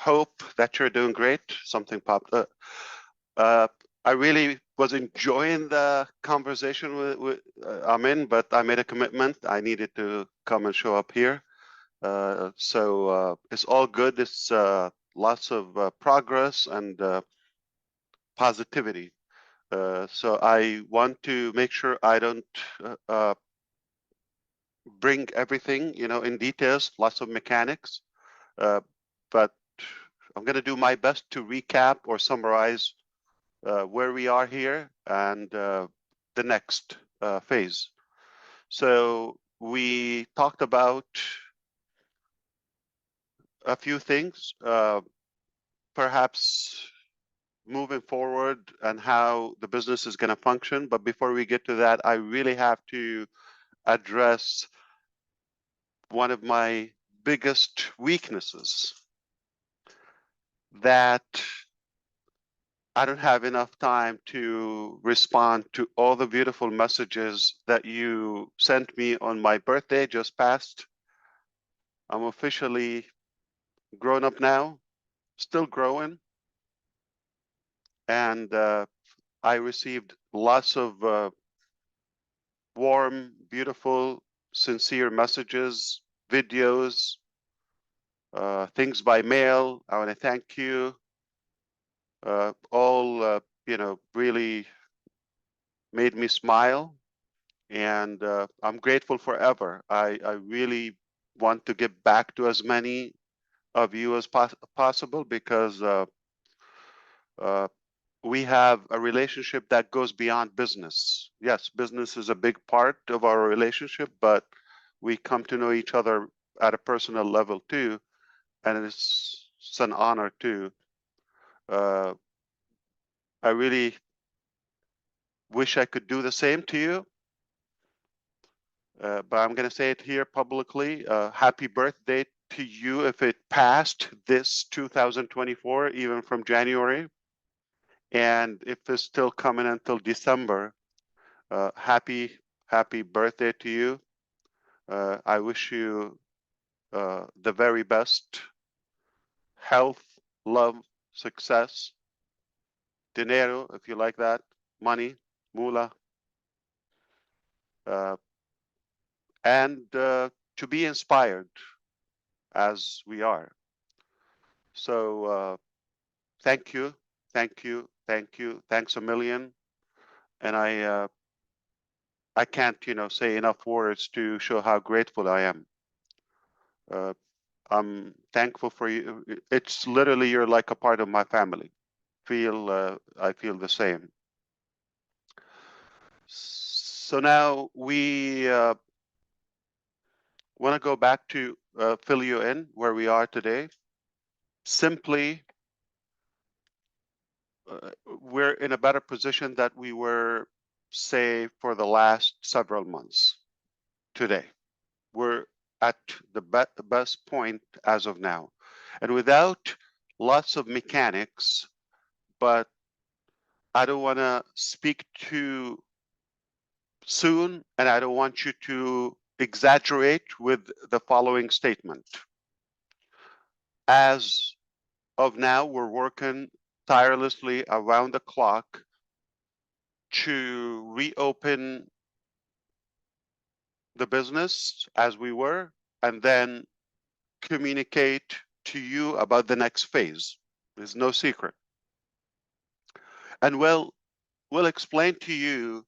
hope that you're doing great. Something popped up. I really was enjoying the conversation with Amin, but I made a commitment. I needed to come and show up here. So it's all good. It's lots of progress and positivity. So I want to make sure I don't bring everything, in details, lots of mechanics. But I'm going to do my best to recap or summarize where we are here and the next phase. So we talked about a few things, perhaps moving forward and how the business is going to function. But before we get to that, I really have to address one of my biggest weaknesses, that I don't have enough time to respond to all the beautiful messages that you sent me on my birthday just passed. I'm officially grown up now, still growing, and I received lots of warm, beautiful, sincere messages, videos, things by mail. I want to thank you. All really made me smile, and I'm grateful forever. I really want to get back to as many of you as possible, because we have a relationship that goes beyond business. Yes, business is a big part of our relationship, but we come to know each other at a personal level too, and it's an honor too. I really wish I could do the same to you, but I'm going to say it here publicly. Happy birthday to you if it passed this 2024, even from January. And if it's still coming until December, happy birthday to you. I wish you the very best health, love, success, dinero, if you like that, money, moolah, and to be inspired as we are. So thank you, thanks a million. And I can't, say enough words to show how grateful I am. I'm thankful for you. It's literally, you're like a part of my family. I feel the same. So now we want to go back to fill you in where we are today. Simply, we're in a better position that we were, say, for the last several months. Today, we're at the best point as of now, and without lots of mechanics. But I don't want to speak too soon, and I don't want you to exaggerate with the following statement. As of now, we're working tirelessly around the clock to reopen the business as we were, and then communicate to you about the next phase. There's no secret. And we'll explain to you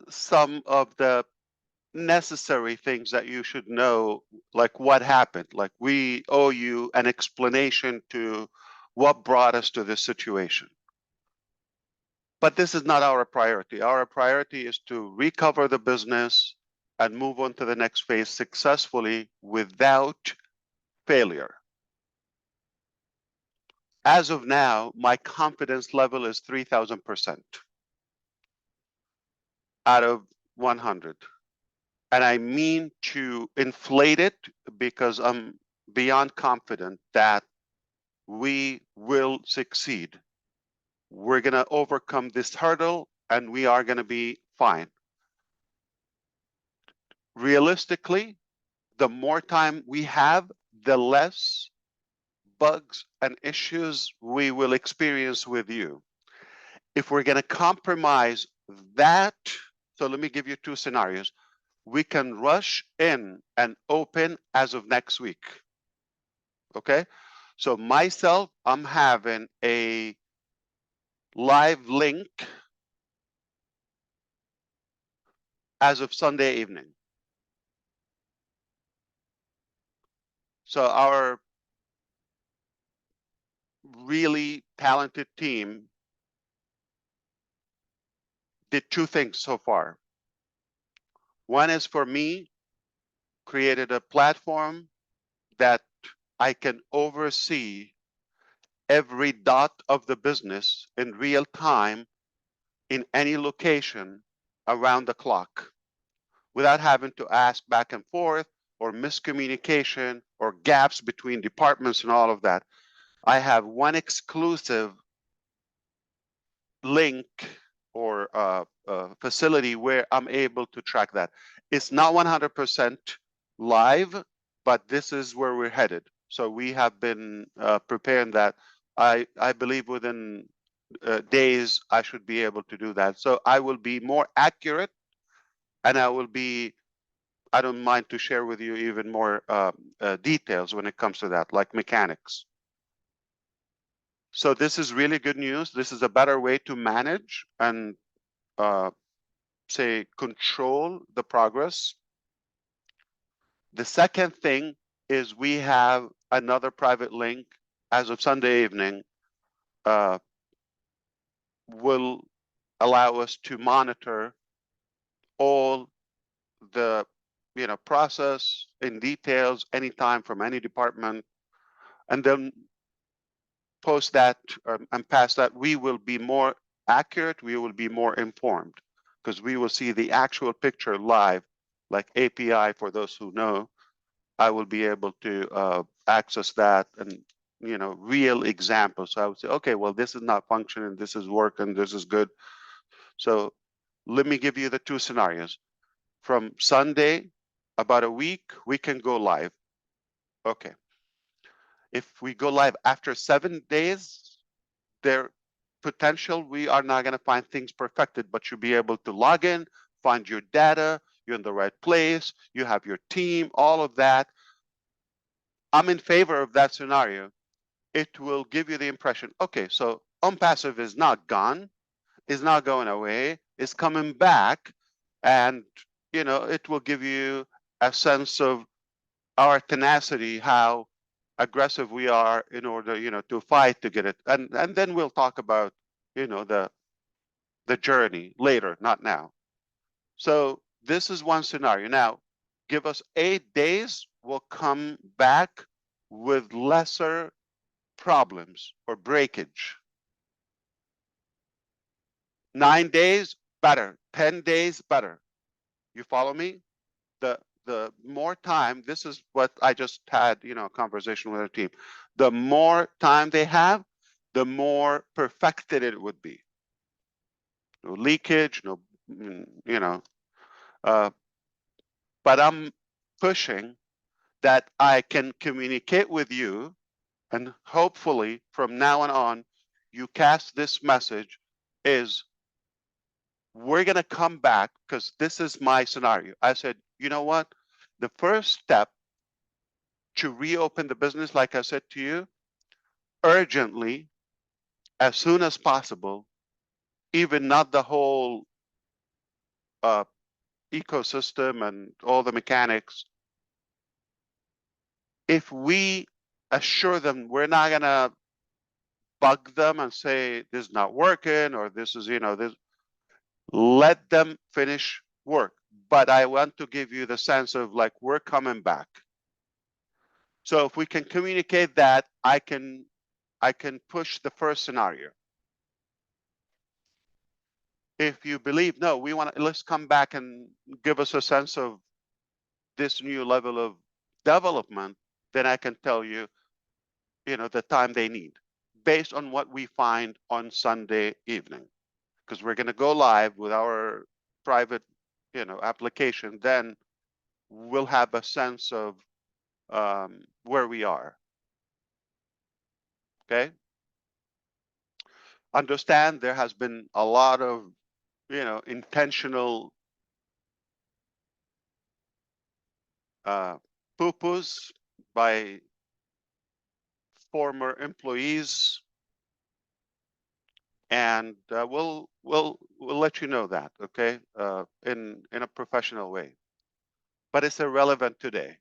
some of the necessary things that you should know, like what happened. Like, we owe you an explanation to what brought us to this situation. But this is not our priority. Our priority is to recover the business and move on to the next phase successfully without failure. As of now, my confidence level is 3,000% out of 100. And I mean to inflate it, because I'm beyond confident that we will succeed. We're going to overcome this hurdle, and we are going to be fine. Realistically, the more time we have, the less bugs and issues we will experience with you. If we're going to compromise that, so let me give you two scenarios. We can rush in and open as of next week. Okay? So myself, I'm having a live link as of Sunday evening. So our really talented team did two things so far. One is for me, created a platform that I can oversee every dot of the business in real time in any location around the clock without having to ask back and forth or miscommunication or gaps between departments and all of that. I have one exclusive link or facility where I'm able to track that. It's not 100% live, but this is where we're headed. So we have been preparing that. I believe within days I should be able to do that. So I will be more accurate, and I don't mind to share with you even more details when it comes to that, like mechanics. So this is really good news. This is a better way to manage and say control the progress. The second thing is we have another private link as of Sunday evening will allow us to monitor all the process in details anytime from any department, and then post that and pass that. We will be more accurate, we will be more informed, because we will see the actual picture live, like API. For those who know, I will be able to access that and real examples. So I would say, okay, well, this is not functioning, this is working, this is good. So let me give you the two scenarios. From Sunday, about a week, we can go live. Okay. If we go live after 7 days, there potential we are not going to find things perfected, but you'll be able to log in, find your data, you're in the right place, you have your team, all of that. I'm in favor of that scenario. It will give you the impression, okay, so OnPassive is not gone, is not going away, it's coming back, and it will give you a sense of our tenacity, how aggressive we are in order to fight to get it. And then we'll talk about the journey later, not now. So this is one scenario. Now give us 8 days, we'll come back with lesser problems or breakage. 9 days, better. 10 days, better. You follow me? The more time, this is what I just had, a conversation with our team. The more time they have, the more perfected it would be. No leakage, no, but I'm pushing that I can communicate with you, and hopefully from now on, you cast this message is, we're going to come back, because this is my scenario. I said, you know what? The first step to reopen the business, like I said to you, urgently, as soon as possible, even not the whole uh, ecosystem and all the mechanics. If we assure them we're not going to bug them and say this is not working or this is, this, let them finish work. But I want to give you the sense of like, we're coming back. So if we can communicate that, I can push the first scenario. If you believe, no, we want to, let's come back and give us a sense of this new level of development, then I can tell you, the time they need based on what we find on Sunday evening, because we're going to go live with our private, application. Then we'll have a sense of where we are. Okay. Understand there has been a lot of, intentional poo-poos by former employees, and we'll let you know that, okay, in a professional way. But it's irrelevant today.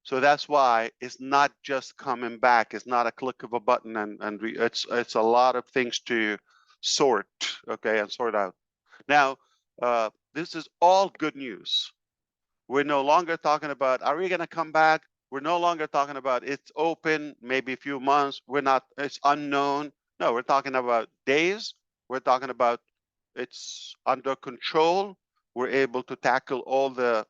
So that's why it's not just coming back. It's not a click of a button, and it's a lot of things to sort, okay, and sort out. Now, this is all good news. We're no longer talking about, are we going to come back? We're no longer talking about it's open, maybe a few months. We're not, it's unknown. No, we're talking about days. We're talking about it's under control. We're able to tackle all the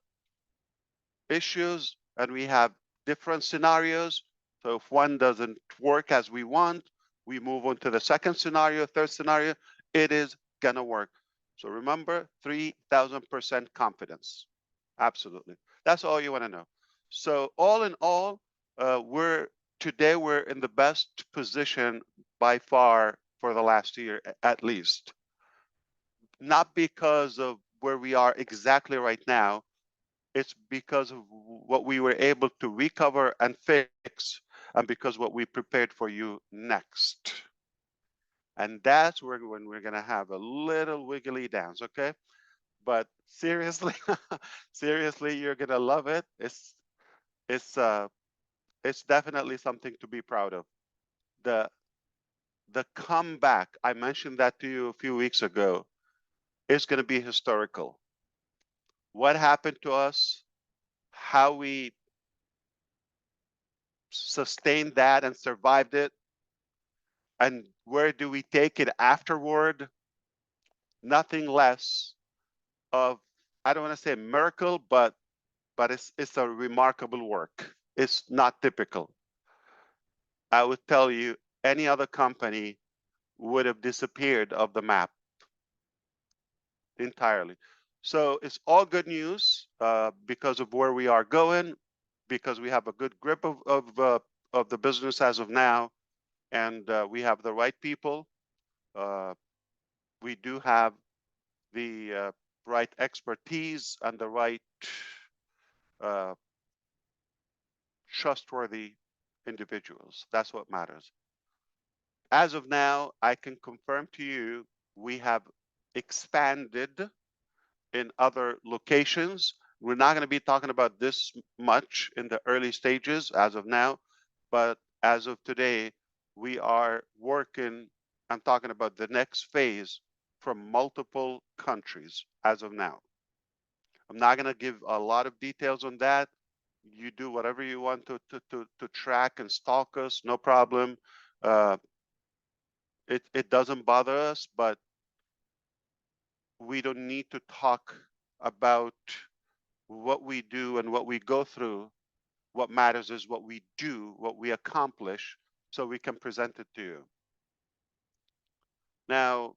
issues, and we have different scenarios. So if one doesn't work as we want, we move on to the second scenario, third scenario. It is going to work. So remember, 3,000% confidence. Absolutely. That's all you want to know. So all in all, today we're in the best position by far for the last year, at least. Not because of where we are exactly right now. It's because of what we were able to recover and fix, and because what we prepared for you next. And that's when we're gonna have a little wiggly dance, okay? But seriously, seriously, you're gonna love it. It's uh it's definitely something to be proud of. The the comeback, I mentioned that to you a few weeks ago, is gonna be historical. What happened to us, how we sustained that and survived it, and where do we take it afterward? Nothing less of, I don't want to say a miracle, but it's a remarkable work. It's not typical. I would tell you any other company would have disappeared of the map entirely. So it's all good news because of where we are going, because we have a good grip of the business as of now, and we have the right people. We do have the right expertise and the right uh, trustworthy individuals. That's what matters. As of now, I can confirm to you we have expanded in other locations. We're not going to be talking about this much in the early stages as of now, but as of today, we are working. I'm talking about the next phase from multiple countries as of now. I'm not going to give a lot of details on that. You do whatever you want to track and stalk us, no problem. Uh, it doesn't bother us, but we don't need to talk about what we do and what we go through. What matters is what we do, what we accomplish, so we can present it to you. Now,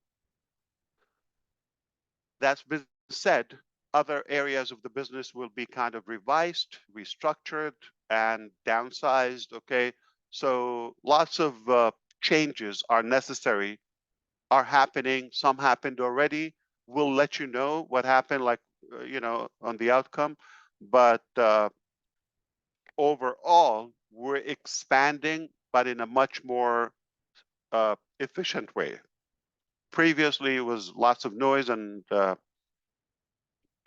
that's been said, other areas of the business will be kind of revised, restructured, and downsized, okay? So lots of changes are necessary, are happening. Some happened already. We'll let you know what happened, like, on the outcome. But overall, we're expanding, but in a much more efficient way. Previously, it was lots of noise, and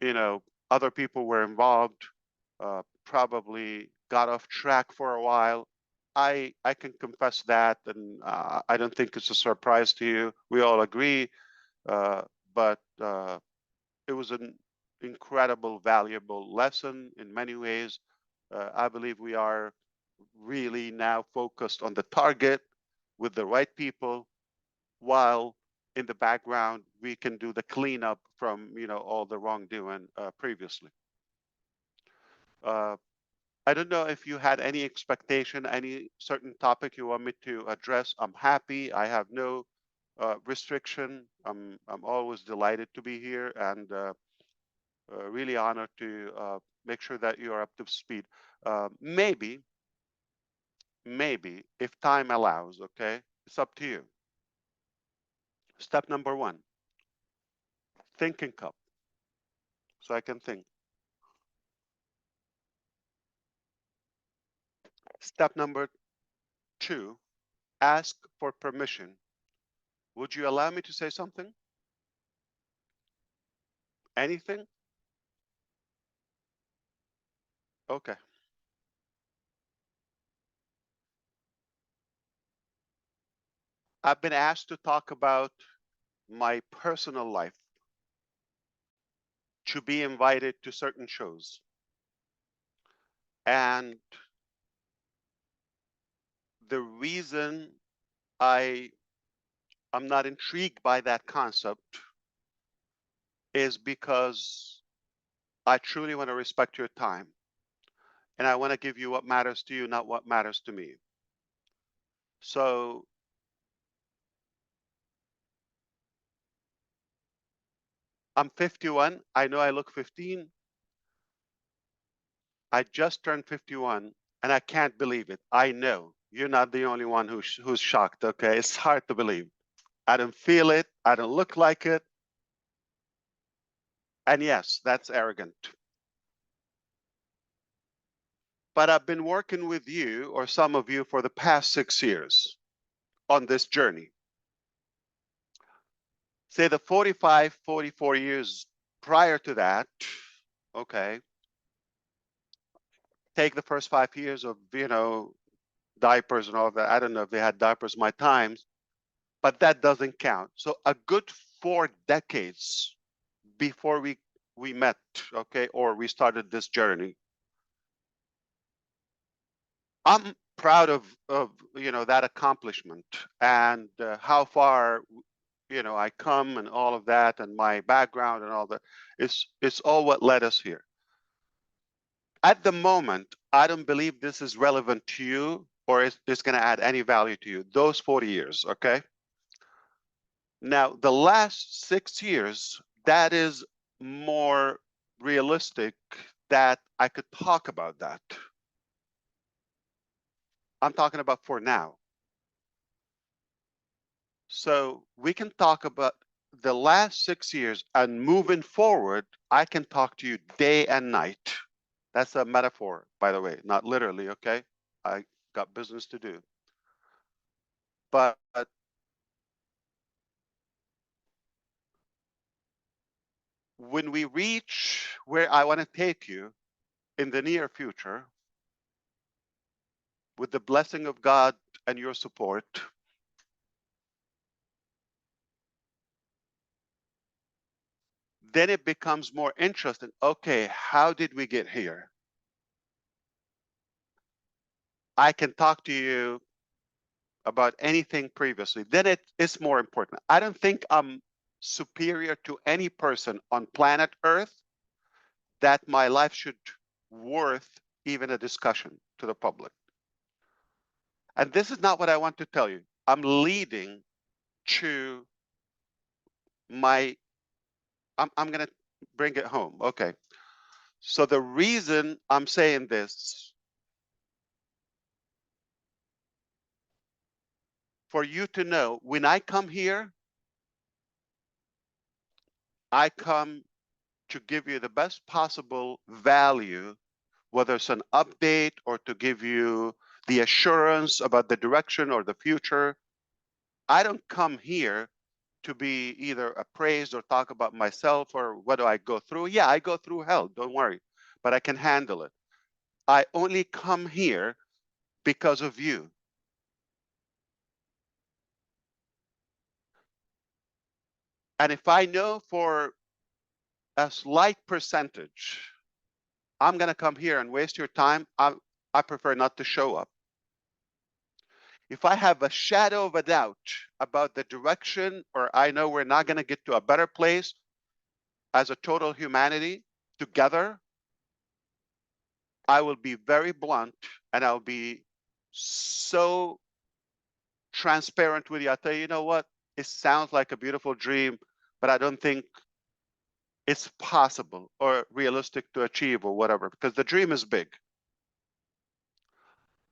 you know, other people were involved, probably got off track for a while. I can confess that, and I don't think it's a surprise to you. We all agree, but it was an incredible, valuable lesson in many ways. I believe we are really now focused on the target with the right people, while in the background we can do the cleanup from all the wrongdoing previously. Uh, I don't know if you had any expectation, any certain topic you want me to address. I'm happy. I have no restriction. I'm always delighted to be here, and really honored to make sure that you are up to speed. Maybe if time allows, okay, It's up to you. Step number one, thinking cup. So I can think. Step number two, ask for permission. Would you allow me to say something? Anything? Okay. I've been asked to talk about my personal life, to be invited to certain shows. And the reason I'm not intrigued by that concept is because I truly want to respect your time. And I want to give you what matters to you, not what matters to me. So I'm 51. I know I look 15. I just turned 51 and I can't believe it. I know you're not the only one who's shocked. Okay. It's hard to believe. I don't feel it. I don't look like it. And yes, that's arrogant. But I've been working with you or some of you for the past 6 years on this journey. Say the 45, 44 years prior to that, okay, take the first 5 years of, diapers and all that. I don't know if they had diapers my times, but that doesn't count. So a good 4 decades before we met, okay, or we started this journey. I'm proud of that accomplishment and how far I come and all of that and my background and all that. It's all what led us here. At the moment, I don't believe this is relevant to you or it's going to add any value to you. Those 40 years, okay? Now, the last 6 years, that is more realistic that I could talk about that. I'm talking about for now. So we can talk about the last 6 years and moving forward, I can talk to you day and night. That's a metaphor, by the way, not literally, okay? I got business to do. But when we reach where I want to take you in the near future, with the blessing of God and your support, then it becomes more interesting. Okay, how did we get here? I can talk to you about anything previously. Then it is more important. I don't think I'm superior to any person on planet Earth that my life should worth even a discussion to the public. And this is not what I want to tell you. I'm leading to I'm going to bring it home. Okay. So the reason I'm saying this, for you to know, when I come here, I come to give you the best possible value, whether it's an update or to give you the assurance about the direction or the future. I don't come here to be either appraised or talk about myself or what do I go through. Yeah, I go through hell, don't worry, but I can handle it. I only come here because of you. And if I know for a slight percentage, I'm going to come here and waste your time, I prefer not to show up. If I have a shadow of a doubt about the direction, or I know we're not going to get to a better place as a total humanity together, I will be very blunt and I'll be so transparent with you. I'll tell you, you know what? It sounds like a beautiful dream, but I don't think it's possible or realistic to achieve or whatever, because the dream is big.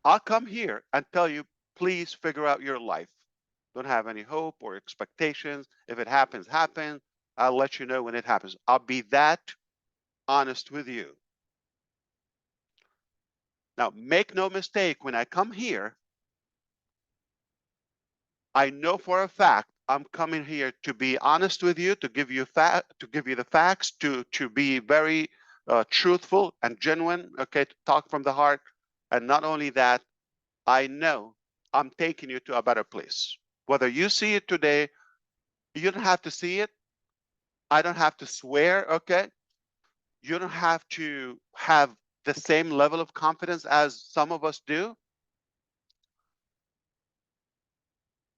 I'll come here and tell you, please figure out your life. Don't have any hope or expectations. If it happens, happens. I'll let you know when it happens. I'll be that honest with you. Now, make no mistake, when I come here, I know for a fact I'm coming here to be honest with you, to give you the facts, to be very truthful and genuine, okay, to talk from the heart. And not only that, I know I'm taking you to a better place. Whether you see it today, you don't have to see it. I don't have to swear, okay? You don't have to have the same level of confidence as some of us do.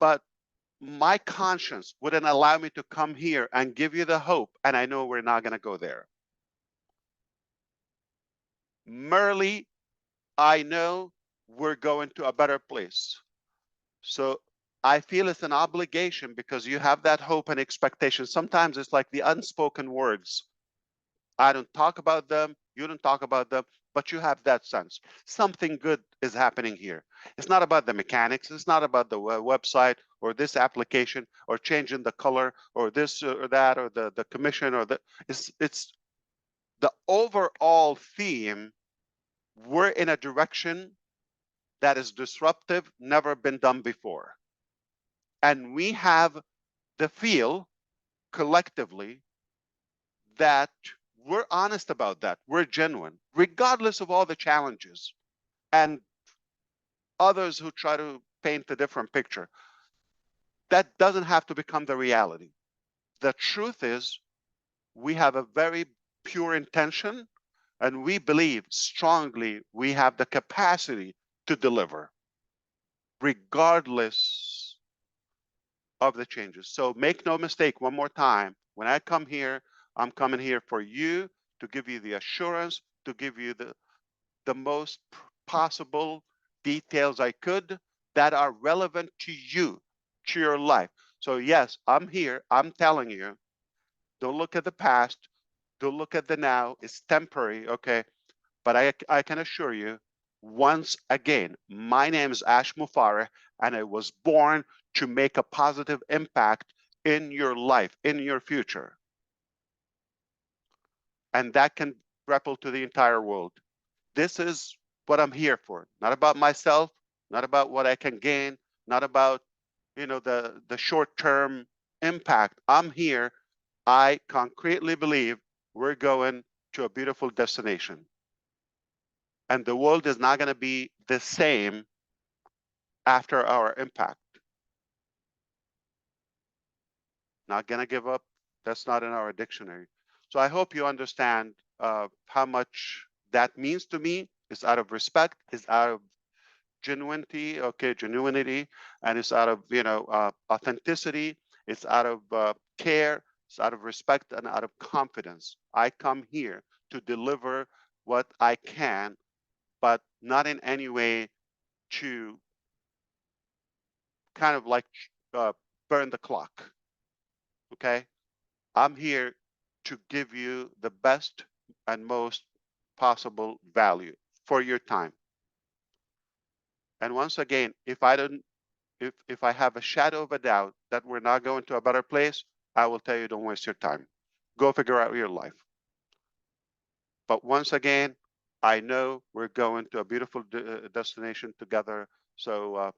But my conscience wouldn't allow me to come here and give you the hope, and I know we're not going to go there. Merely, I know we're going to a better place. So I feel it's an obligation because you have that hope and expectation. Sometimes it's like the unspoken words. I don't talk about them, you don't talk about them, but you have that sense. Something good is happening here. It's not about the mechanics, it's not about the website or this application or changing the color or this or that or the commission or it's the overall theme. We're in a direction that is disruptive, never been done before. And we have the feel collectively that we're honest about that. We're genuine, regardless of all the challenges and others who try to paint a different picture. That doesn't have to become the reality. The truth is, we have a very pure intention, and we believe strongly we have the capacity to deliver, regardless of the changes. So make no mistake, one more time, when I come here, I'm coming here for you, to give you the assurance, to give you the most possible details I could that are relevant to you, to your life. So yes, I'm here, I'm telling you, don't look at the past, don't look at the now, it's temporary, okay? But I can assure you, once again, my name is Ash Mufareh, and I was born to make a positive impact in your life, in your future. And that can ripple to the entire world. This is what I'm here for. Not about myself, not about what I can gain, not about the short-term impact. I'm here. I concretely believe we're going to a beautiful destination. And the world is not going to be the same after our impact. Not going to give up. That's not in our dictionary. So I hope you understand how much that means to me. It's out of respect. It's out of genuinity, and it's out of authenticity. It's out of care. It's out of respect and out of confidence. I come here to deliver what I can, but not in any way to kind of like burn the clock. Okay, I'm here to give you the best and most possible value for your time. And once again, if I have a shadow of a doubt that we're not going to a better place, I will tell you, don't waste your time. Go figure out your life. But once again, I know we're going to a beautiful destination together. So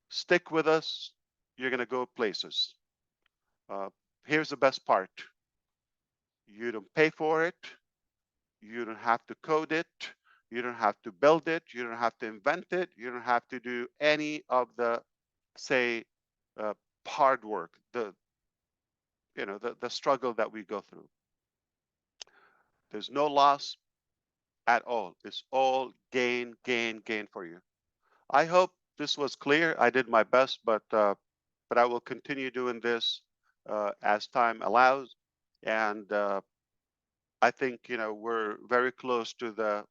stick with us. You're going to go places. Here's the best part. You don't pay for it. You don't have to code it. You don't have to build it. You don't have to invent it. You don't have to do any of the, say, hard work, the struggle that we go through. There's no loss at all. It's all gain, gain, gain for you. I hope this was clear. I did my best, but I will continue doing this as time allows. And I think we're very close to the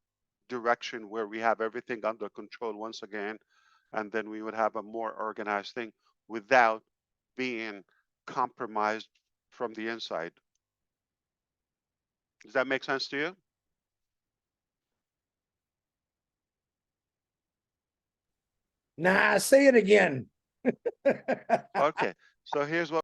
direction where we have everything under control once again, and then we would have a more organized thing without being compromised from the inside. Does that make sense to you? Nah, say it again. Okay, so here's what